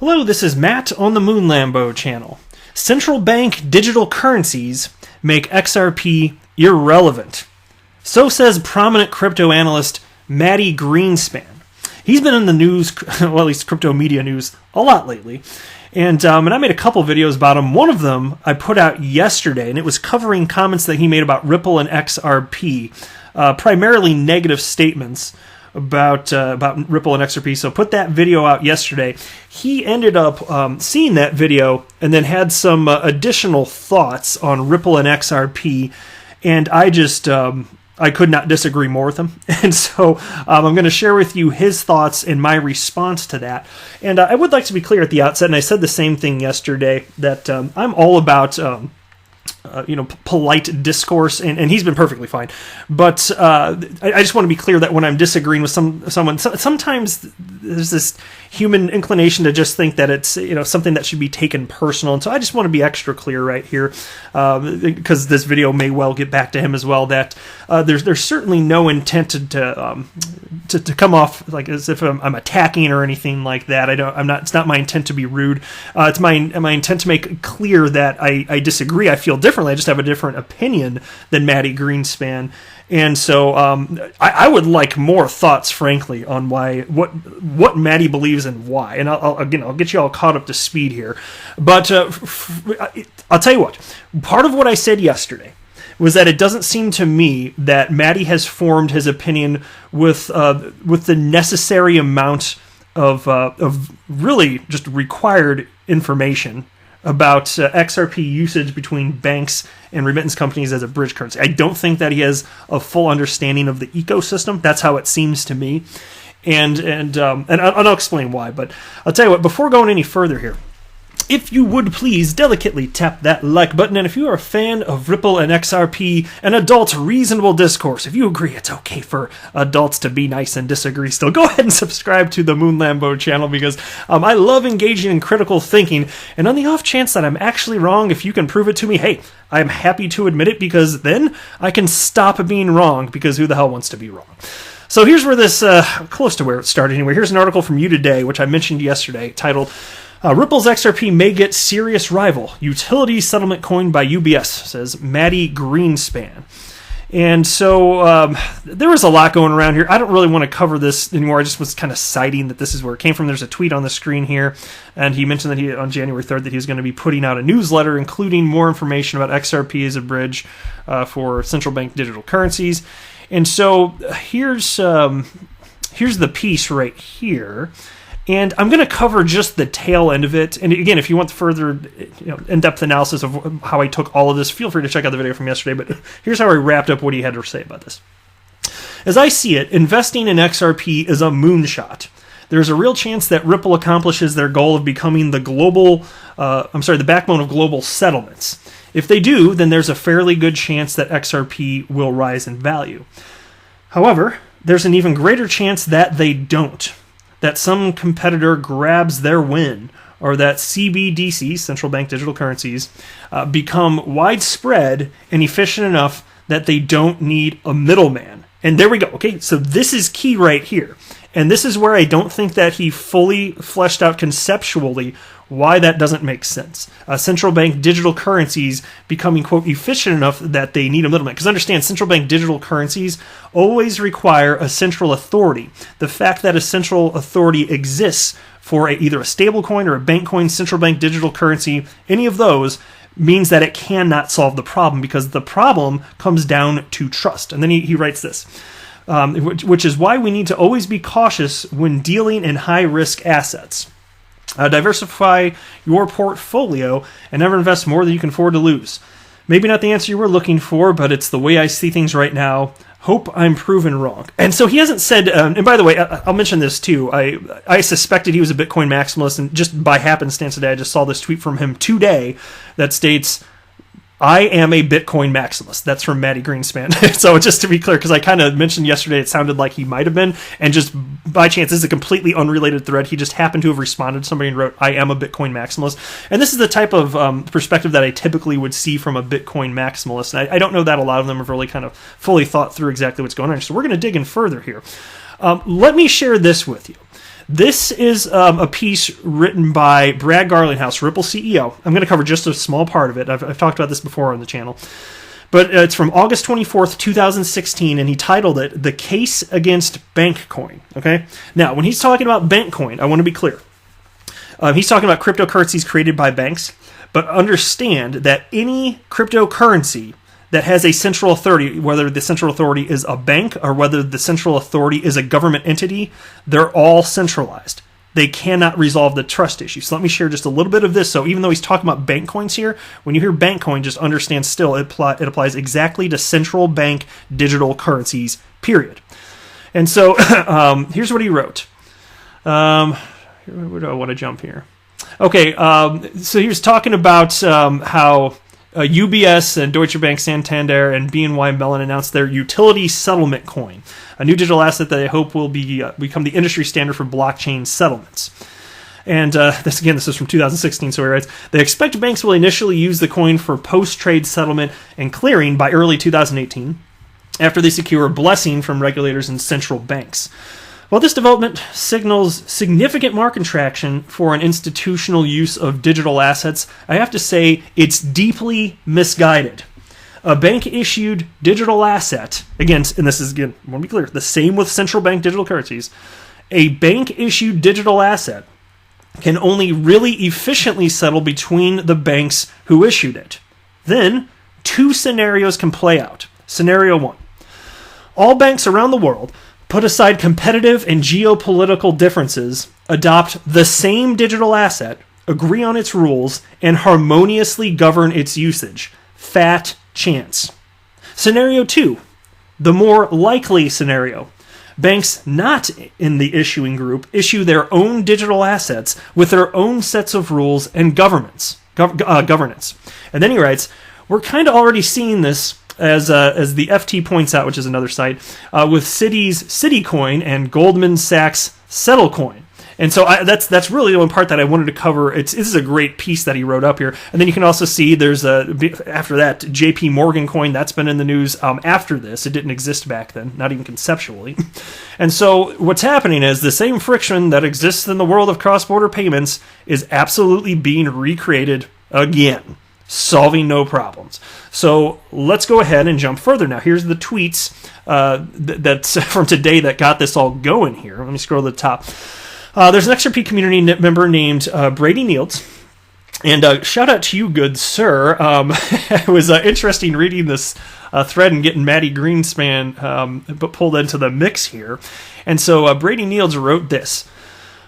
Hello, this is Matt on the Lambo channel. Central bank digital currencies make XRP irrelevant. So says prominent crypto analyst Matty Greenspan. He's been in the news, well, at least crypto media news, a lot lately. And I made a couple videos about him. One of them I put out yesterday, and it was covering comments that he made about Ripple and XRP, primarily negative statements about Ripple and XRP. So put that video out yesterday. He ended up seeing that video and then had some additional thoughts on Ripple and XRP, and I just I could not disagree more with him. And so I'm going to share with you his thoughts and my response to that. And I would like to be clear at the outset, and I said the same thing yesterday, that I'm all about polite discourse, and he's been perfectly fine. But I just want to be clear that when I'm disagreeing with someone, sometimes there's this human inclination to just think that it's something that should be taken personal. And so I just want to be extra clear right here, because this video may well get back to him as well. That there's certainly no intent to come off like as if I'm attacking or anything like that. It's not my intent to be rude. It's my intent to make clear that I disagree. I feel differently. I just have a different opinion than Matty Greenspan. And so I would like more thoughts, frankly, on what Matty believes and why. And I'll get you all caught up to speed here. But I'll tell you what. Part of what I said yesterday was that it doesn't seem to me that Matty has formed his opinion with the necessary amount of really just required information about XRP usage between banks and remittance companies as a bridge currency. I don't think that he has a full understanding of the ecosystem. That's how it seems to me, and I'll explain why. But I'll tell you what. Before going any further here, if you would please delicately tap that like button, and if you are a fan of Ripple and XRP and adult reasonable discourse, if you agree it's okay for adults to be nice and disagree still, go ahead and subscribe to the Lambo channel, because I love engaging in critical thinking, and on the off chance that I'm actually wrong, if you can prove it to me, hey, I'm happy to admit it, because then I can stop being wrong, because who the hell wants to be wrong? So here's where this, close to where it started anyway. Here's an article from You Today, which I mentioned yesterday, titled, Ripple's XRP may get serious rival. Utility settlement coined by UBS, says Matty Greenspan. And so there was a lot going around here. I don't really want to cover this anymore. I just was kind of citing that this is where it came from. There's a tweet on the screen here, and he mentioned that on January 3rd that he was going to be putting out a newsletter including more information about XRP as a bridge for central bank digital currencies. And so here's the piece right here. And I'm going to cover just the tail end of it. And again, if you want the further in-depth analysis of how I took all of this, feel free to check out the video from yesterday. But here's how I wrapped up what he had to say about this. As I see it, investing in XRP is a moonshot. There's a real chance that Ripple accomplishes their goal of becoming the backbone of global settlements. If they do, then there's a fairly good chance that XRP will rise in value. However, there's an even greater chance that they don't, that some competitor grabs their win, or that CBDCs, central bank digital currencies, become widespread and efficient enough that they don't need a middleman. And there we go. Okay, so this is key right here. And this is where I don't think that he fully fleshed out conceptually why that doesn't make sense. Central bank digital currencies becoming, quote, efficient enough that they need a middleman. Because understand, central bank digital currencies always require a central authority. The fact that a central authority exists for either a stable coin or a bank coin, central bank digital currency, any of those, means that it cannot solve the problem, because the problem comes down to trust. And then he writes this, which is why we need to always be cautious when dealing in high-risk assets. Diversify your portfolio and never invest more than you can afford to lose. Maybe not the answer you were looking for, but it's the way I see things right now. Hope I'm proven wrong. And so he hasn't said, and by the way, I'll mention this too. I suspected he was a Bitcoin maximalist, and just by happenstance today, I just saw this tweet from him today that states, I am a Bitcoin maximalist. That's from Matty Greenspan. So just to be clear, because I kind of mentioned yesterday it sounded like he might have been, and just by chance, this is a completely unrelated thread. He just happened to have responded to somebody and wrote, I am a Bitcoin maximalist. And this is the type of perspective that I typically would see from a Bitcoin maximalist. And I don't know that a lot of them have really kind of fully thought through exactly what's going on. So we're going to dig in further here. Let me share this with you. This is a piece written by Brad Garlinghouse, Ripple CEO. I'm going to cover just a small part of it. I've talked about this before on the channel. But it's from August 24th, 2016, and he titled it, The Case Against Bankcoin. Okay? Now, when he's talking about Bankcoin, I want to be clear. He's talking about cryptocurrencies created by banks, but understand that any cryptocurrency that has a central authority, whether the central authority is a bank or whether the central authority is a government entity, they're all centralized. They cannot resolve the trust issue. So let me share just a little bit of this. So even though he's talking about bank coins here, when you hear bank coin, just understand still it applies exactly to central bank digital currencies, period. And so here's what he wrote. Where do I want to jump here? Okay, so he was talking about how UBS and Deutsche Bank, Santander, and BNY Mellon announced their utility settlement coin, a new digital asset that they hope will become the industry standard for blockchain settlements. And this is from 2016, so he writes, they expect banks will initially use the coin for post-trade settlement and clearing by early 2018, after they secure a blessing from regulators and central banks. While this development signals significant market traction for an institutional use of digital assets, I have to say it's deeply misguided. A bank-issued digital asset, again, and this is, again, I want to be clear, the same with central bank digital currencies, a bank-issued digital asset can only really efficiently settle between the banks who issued it. Then, two scenarios can play out. Scenario one, all banks around the world put aside competitive and geopolitical differences, adopt the same digital asset, agree on its rules, and harmoniously govern its usage. Fat chance. Scenario 2, the more likely scenario. Banks not in the issuing group issue their own digital assets with their own sets of rules and governance. And then he writes, we're kind of already seeing this as the FT points out, which is another site, with Citi's Citicoin and Goldman Sachs Settlecoin. And so that's really the one part that I wanted to cover. This is a great piece that he wrote up here. And then you can also see there's after that, JP Morgan coin, that's been in the news after this. It didn't exist back then, not even conceptually. And so what's happening is the same friction that exists in the world of cross-border payments is absolutely being recreated again, solving no problems. So let's go ahead and jump further. Now, here's the tweets that's from today that got this all going here. Let me scroll to the top. There's an XRP community member named Brady Nields. And shout out to you, good sir. It was interesting reading this thread and getting Maddie Greenspan pulled into the mix here. And so Brady Nields wrote this.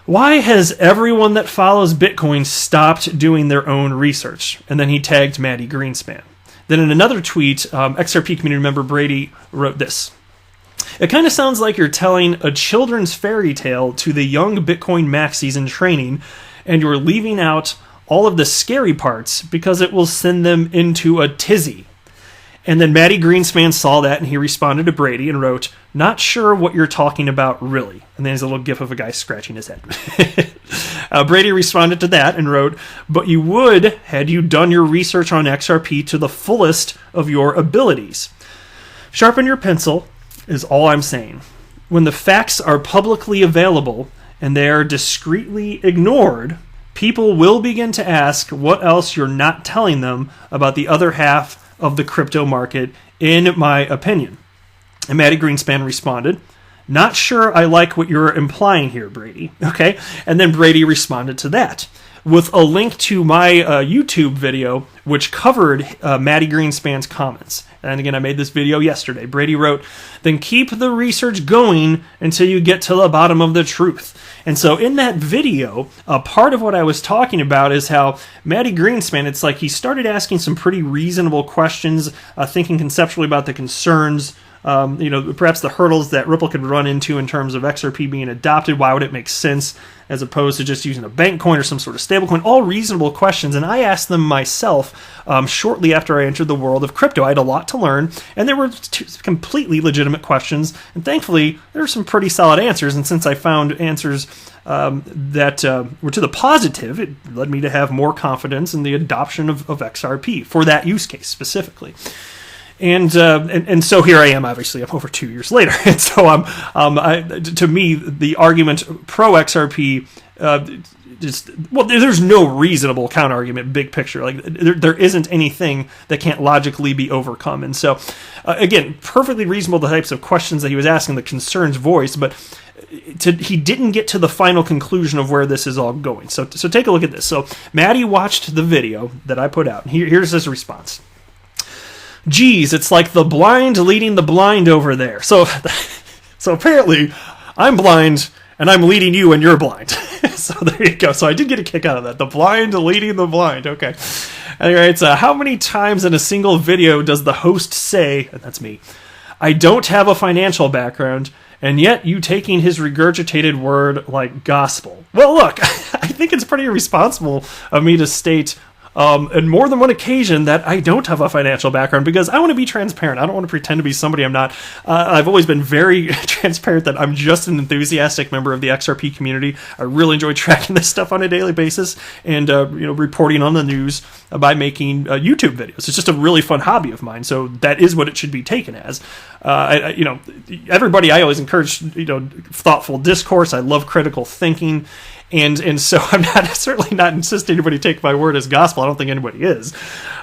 Why has everyone that follows Bitcoin stopped doing their own research? And then he tagged Maddie Greenspan. Then in another tweet, XRP community member Brady wrote this. It kind of sounds like you're telling a children's fairy tale to the young Bitcoin maxis in training, and you're leaving out all of the scary parts because it will send them into a tizzy. And then Maddie Greenspan saw that, and he responded to Brady and wrote, not sure what you're talking about, really. And then there's a little gif of a guy scratching his head. Brady responded to that and wrote, but you would had you done your research on XRP to the fullest of your abilities. Sharpen your pencil is all I'm saying. When the facts are publicly available and they are discreetly ignored, people will begin to ask what else you're not telling them about the other half of the crypto market, in my opinion. And Maddie Greenspan responded, not sure I like what you're implying here, Brady. Okay. And then Brady responded to that with a link to my YouTube video, which covered Maddie Greenspan's comments. And again, I made this video yesterday. Brady wrote, then keep the research going until you get to the bottom of the truth. And so in that video, part of what I was talking about is how Maddie Greenspan, it's like he started asking some pretty reasonable questions, thinking conceptually about the concerns, perhaps the hurdles that Ripple could run into in terms of XRP being adopted. Why would it make sense as opposed to just using a bank coin or some sort of stable coin? All reasonable questions. And I asked them myself shortly after I entered the world of crypto. I had a lot to learn, and there were completely legitimate questions. And thankfully, there were some pretty solid answers. And since I found answers that were to the positive, it led me to have more confidence in the adoption of XRP for that use case specifically. And so here I am. Obviously, I'm over 2 years later, and so to me, the argument pro XRP. There's no reasonable counter argument, big picture. Like there isn't anything that can't logically be overcome. And so, again, perfectly reasonable the types of questions that he was asking, the concerns voiced, but he didn't get to the final conclusion of where this is all going. So take a look at this. So Maddie watched the video that I put out. Here's his response. Geez, it's like the blind leading the blind over there. So apparently, I'm blind and I'm leading you and you're blind. So there you go. So I did get a kick out of that. The blind leading the blind. Okay. Anyway, how many times in a single video does the host say, and that's me, I don't have a financial background, and yet you taking his regurgitated word like gospel? Well, look, I think it's pretty irresponsible of me to state on more than one occasion that I don't have a financial background, because I want to be transparent. I don't want to pretend to be somebody I'm not. I've always been very transparent that I'm just an enthusiastic member of the XRP community. I really enjoy tracking this stuff on a daily basis and reporting on the news by making YouTube videos. It's just a really fun hobby of mine, so that is what it should be taken as. Everybody, I always encourage thoughtful discourse. I love critical thinking. And so I'm certainly not insisting anybody take my word as gospel. I don't think anybody is.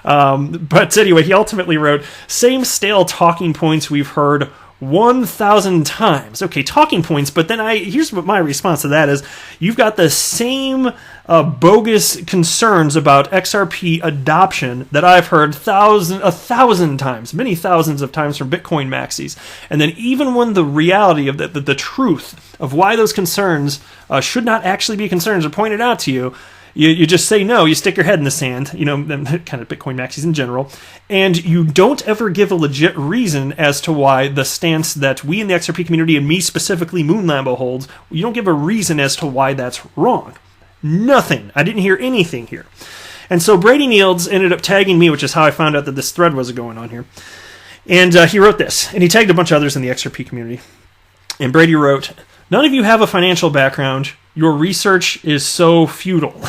But anyway, he ultimately wrote, same stale talking points we've heard 1,000 times. Okay, talking points, but then here's what my response to that is. You've got the same bogus concerns about XRP adoption that I've heard 1,000 times, many thousands of times from Bitcoin maxis. And then even when the reality of the truth of why those concerns should not actually be concerns are pointed out to you, you just say no, you stick your head in the sand, kind of Bitcoin maxis in general, and you don't ever give a legit reason as to why the stance that we in the XRP community, and me specifically, Moon Lambo, holds, you don't give a reason as to why that's wrong. Nothing. I didn't hear anything here. And so Brady Nields ended up tagging me, which is how I found out that this thread was going on here. And he wrote this, and he tagged a bunch of others in the XRP community. And Brady wrote, none of you have a financial background. Your research is so futile.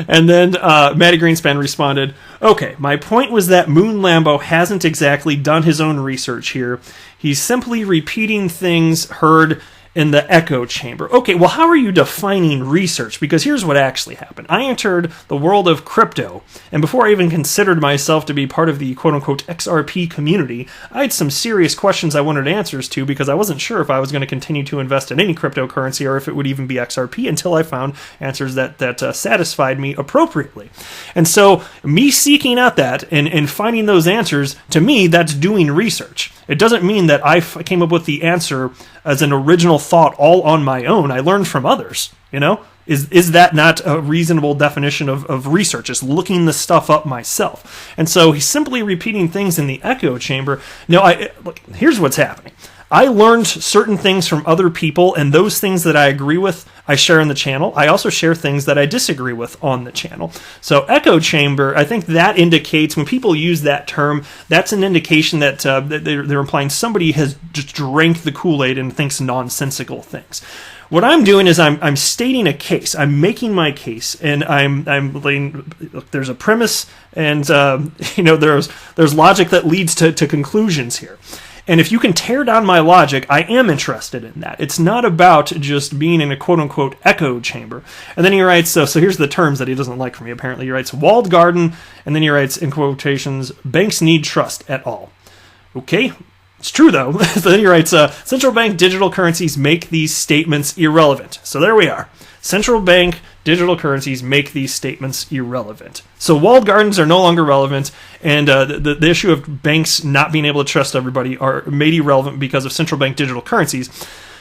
And then Matty Greenspan responded, okay, my point was that Moon Lambo hasn't exactly done his own research here. He's simply repeating things heard in the echo chamber. Okay, well, how are you defining research? Because here's what actually happened. I entered the world of crypto, and before I even considered myself to be part of the quote-unquote XRP community, I had some serious questions I wanted answers to, because I wasn't sure if I was going to continue to invest in any cryptocurrency or if it would even be XRP until I found answers that satisfied me appropriately. And so me seeking out that and finding those answers, to me, that's doing research. It doesn't mean that I came up with the answer as an original thought all on my own. I learned from others, Is that not a reasonable definition of research? Is looking the stuff up myself. And so he's simply repeating things in the echo chamber. No, look, here's what's happening. I learned certain things from other people, and those things that I agree with, I share in the channel. I also share things that I disagree with on the channel. So echo chamber, I think that indicates, when people use that term, that's an indication that they're implying somebody has just drank the Kool-Aid and thinks nonsensical things. What I'm doing is I'm stating a case. I'm making my case, and I'm laying. Look, there's a premise, and there's logic that leads to conclusions here. And if you can tear down my logic, I am interested in that. It's not about just being in a quote-unquote echo chamber. And then he writes, so here's the terms that he doesn't like from me, apparently. He writes, walled garden, and then he writes, in quotations, banks need trust at all. Okay, it's true, though. So then he writes, central bank digital currencies make these statements irrelevant. So there we are. Central bank digital currencies make these statements irrelevant. So walled gardens are no longer relevant, and the issue of banks not being able to trust everybody are made irrelevant because of central bank digital currencies.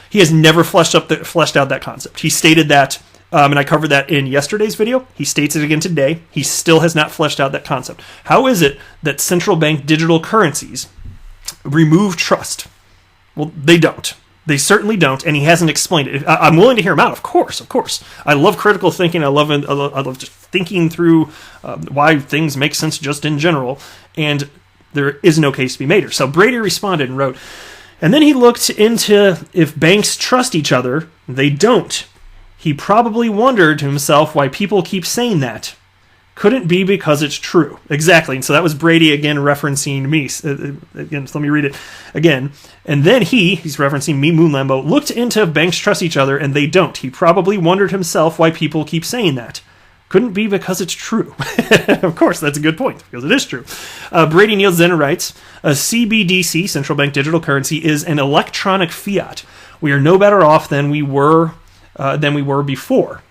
He has never fleshed out that concept. He stated that, and I covered that in yesterday's video. He states it again today. He still has not fleshed out that concept. How is it that central bank digital currencies remove trust? Well, they don't. They certainly don't, and he hasn't explained it. I'm willing to hear him out, of course. I love critical thinking. I love just thinking through why things make sense just in general, and there is no case to be made here. So Brady responded and wrote, and then he looked into if banks trust each other. They don't. He probably wondered to himself why people keep saying that. Couldn't be because it's true. Exactly. And so that was Brady again referencing me. Again, so let me read it again. And then he's referencing me, Moon Lambo, looked into if banks trust each other, and they don't. He probably wondered himself why people keep saying that. Couldn't be because it's true. Of course, that's a good point, because it is true. Brady Neal Zenner writes, a CBDC, central bank digital currency, is an electronic fiat. We are no better off than we were before.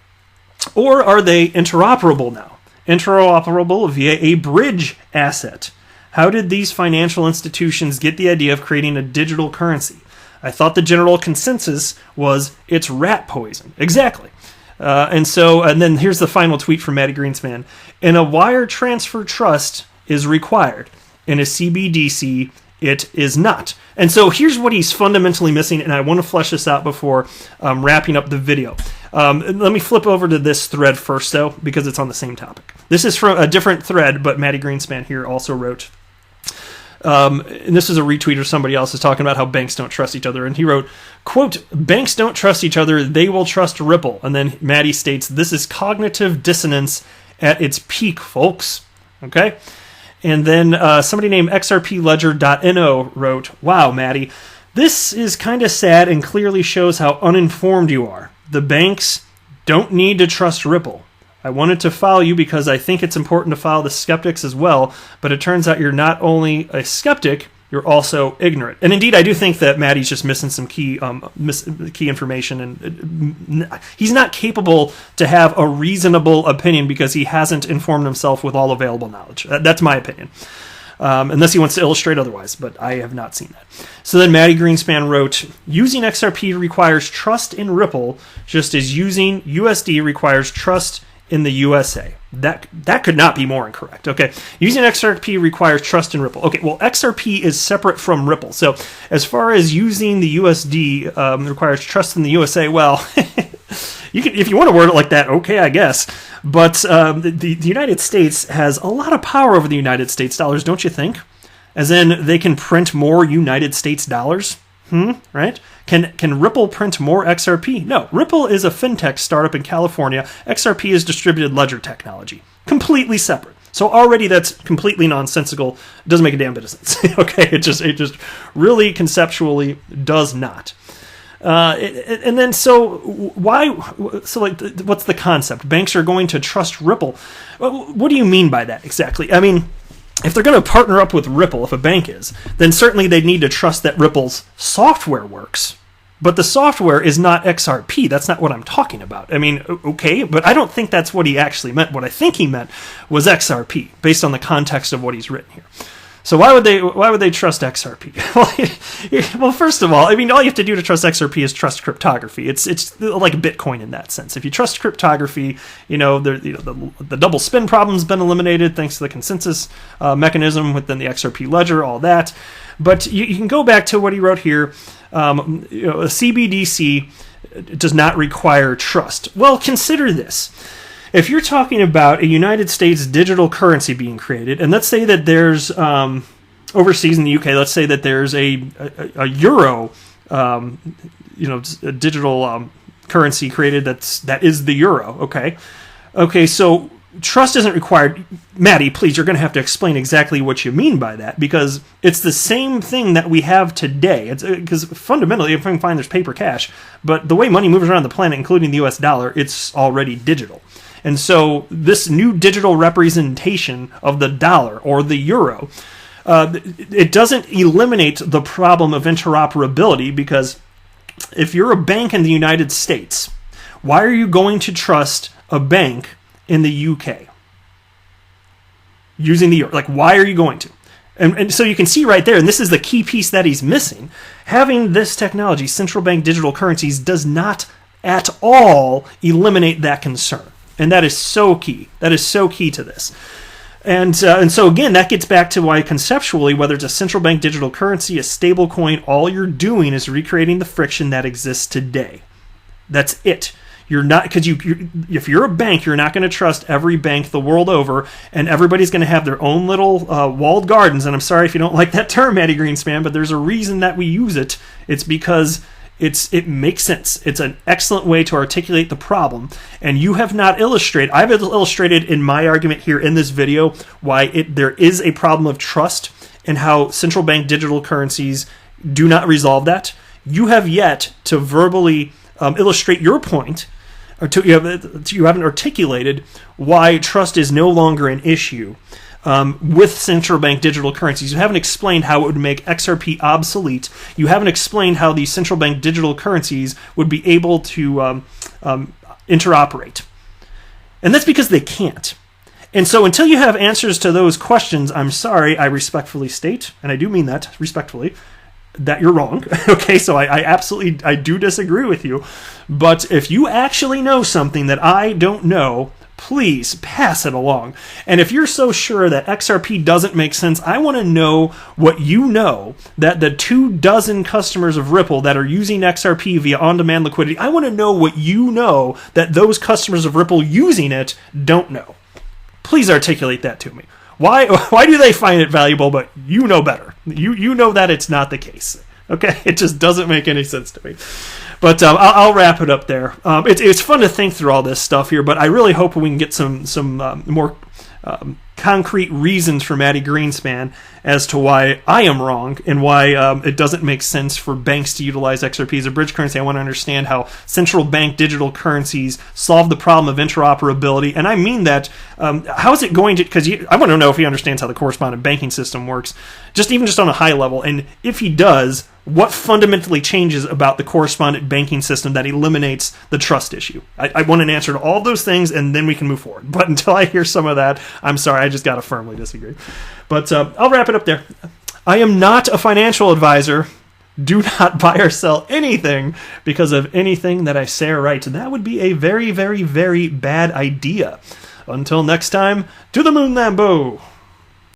Or are they interoperable now? Interoperable via a bridge asset. How did these financial institutions get the idea of creating a digital currency? I thought the general consensus was it's rat poison. Exactly. And then here's the final tweet from Matty Greenspan. In a wire transfer trust is required. In a CBDC, it is not. And so here's what he's fundamentally missing, and I want to flesh this out before wrapping up the video. Let me flip over to this thread first, though, because it's on the same topic. This is from a different thread, but Matty Greenspan here also wrote, and this is a retweet or somebody else is talking about how banks don't trust each other, and he wrote, quote, banks don't trust each other, they will trust Ripple. And then Matty states, this is cognitive dissonance at its peak, folks. Okay? And then somebody named XRPledger.no wrote, wow, Matty, this is kind of sad and clearly shows how uninformed you are. The banks don't need to trust Ripple. I wanted to follow you because I think it's important to follow the skeptics as well, but it turns out you're not only a skeptic, you're also ignorant. And indeed, I do think that Matty's just missing some key information, and he's not capable to have a reasonable opinion because he hasn't informed himself with all available knowledge. That's my opinion. Unless he wants to illustrate otherwise, but I have not seen that. So then Matty Greenspan wrote, using XRP requires trust in Ripple, just as using USD requires trust in the USA. That could not be more incorrect. Okay, using XRP requires trust in Ripple. Okay, well, XRP is separate from Ripple. So as far as using the USD requires trust in the USA, well, you can, if you want to word it like that, okay, I guess. But the United States has a lot of power over the United States dollars, don't you think? As in, they can print more United States dollars. Right? Can Ripple print more XRP? No. Ripple is a fintech startup in California. XRP is distributed ledger technology. Completely separate. So already that's completely nonsensical. It doesn't make a damn bit of sense. Okay? It just really conceptually does not. And then what's the concept? Banks are going to trust Ripple. What do you mean by that exactly? I mean, if they're going to partner up with Ripple, if a bank is, then certainly they need to trust that Ripple's software works. But the software is not XRP. That's not what I'm talking about. I mean, okay, but I don't think that's what he actually meant. What I think he meant was XRP, based on the context of what he's written here. So why would they trust XRP? Well, first of all, I mean, all you have to do to trust XRP is trust cryptography. It's like Bitcoin in that sense. If you trust cryptography, the double spin problem's been eliminated thanks to the consensus mechanism within the XRP ledger, all that. But you can go back to what he wrote here. A CBDC does not require trust. Well, consider this. If you're talking about a United States digital currency being created, and let's say that there's overseas in the UK, let's say that there's a euro, a digital currency created that is the euro. Okay. So trust isn't required. Matty, please, you're going to have to explain exactly what you mean by that, because it's the same thing that we have today. It's because fundamentally, if I can find, there's paper cash, but the way money moves around the planet, including the US dollar, it's already digital. And so this new digital representation of the dollar or the euro, it doesn't eliminate the problem of interoperability, because if you're a bank in the United States, why are you going to trust a bank in the UK using the euro? Like, why are you going to? And so you can see right there, and this is the key piece that he's missing, having this technology, central bank digital currencies, does not at all eliminate that concern. And that is so key. That is so key to this. And so again, that gets back to why conceptually, whether it's a central bank digital currency, a stable coin, all you're doing is recreating the friction that exists today. That's it. You're not, because if you're a bank, you're not going to trust every bank the world over, and everybody's going to have their own little walled gardens. And I'm sorry if you don't like that term, Matty Greenspan, but there's a reason that we use it. It's because It makes sense. It's an excellent way to articulate the problem, and you have not illustrated. I've illustrated in my argument here in this video why there is a problem of trust and how central bank digital currencies do not resolve that. You have yet to verbally illustrate your point, or you haven't articulated why trust is no longer an issue with central bank digital currencies. You haven't explained how it would make XRP obsolete. You haven't explained how these central bank digital currencies would be able to interoperate. And that's because they can't. And so until you have answers to those questions, I'm sorry, I respectfully state, and I do mean that respectfully, that you're wrong. Okay, so I do disagree with you. But if you actually know something that I don't know, please pass it along. And if you're so sure that XRP doesn't make sense, I want to know what you know that the 24 customers of Ripple that are using XRP via on-demand liquidity, I want to know what you know that those customers of Ripple using it don't know. Please articulate that to me. Why do they find it valuable, but you know better? You know that it's not the case. Okay, it just doesn't make any sense to me. But I'll wrap it up there. It's fun to think through all this stuff here, but I really hope we can get some more concrete reasons from Maddie Greenspan as to why I am wrong and why it doesn't make sense for banks to utilize XRP as a bridge currency. I want to understand how central bank digital currencies solve the problem of interoperability. And I mean that, how is it going to, because I want to know if he understands how the correspondent banking system works, even just on a high level. And if he does, what fundamentally changes about the correspondent banking system that eliminates the trust issue? I want an answer to all those things, and then we can move forward. But until I hear some of that, I'm sorry, I just got to firmly disagree. But I'll wrap it up there. I am not a financial advisor. Do not buy or sell anything because of anything that I say or write. That would be a very, very, very bad idea. Until next time, to the moon, Lambo!